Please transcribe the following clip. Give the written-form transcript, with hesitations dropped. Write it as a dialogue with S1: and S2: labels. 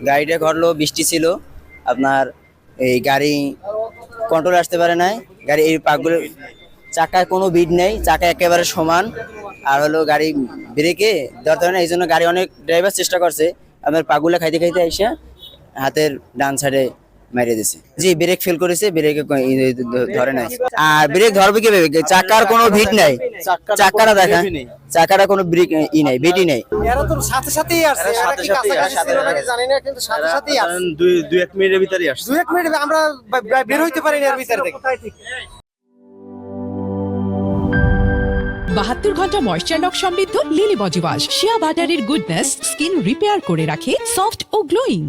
S1: গাড়িটা ঘটলো, বৃষ্টি ছিল, আপনার এই গাড়ি কন্ট্রোল আসতে পারে নাই। গাড়ি এই পাকগুলো চাকায় কোনো বিট নেই, চাকা একেবারে সমান। আর হলো গাড়ি ব্রেকে ধরতে পারে না, এই জন্য গাড়ি অনেক ড্রাইভার চেষ্টা করছে, আপনার পাগুলা খাইতে খাইতে এসে হাতের ডান সাইডে মেরে দিছে। জি, ব্রেক ফেল করেছে, ব্রেকে ধরে নাই। আর ব্রেক ধরবে কিভাবে? চাকার কোনো ভিট নাই, চাকাটা দেখা, চাকাটা কোনো ব্রেক নাই, বিটই নাই।
S2: এরা তো সাথে সাথেই আসছে, সাথে সাথে জানি না, কিন্তু সাথে সাথেই আসছে।
S3: 2-1 মিনিটের ভিতরেই আসছে।
S2: 2-1 মিনিট আমরা বের হইতে পারিনি এর ভিতর থেকে।
S4: 72 ঘন্টা ময়েশ্চার লক সমৃদ্ধ লিলি বডি ওয়াশ, শিয়া বাটারের গুডনেস স্কিন রিপেয়ার করে রাখে সফট ও গ্লোয়িং।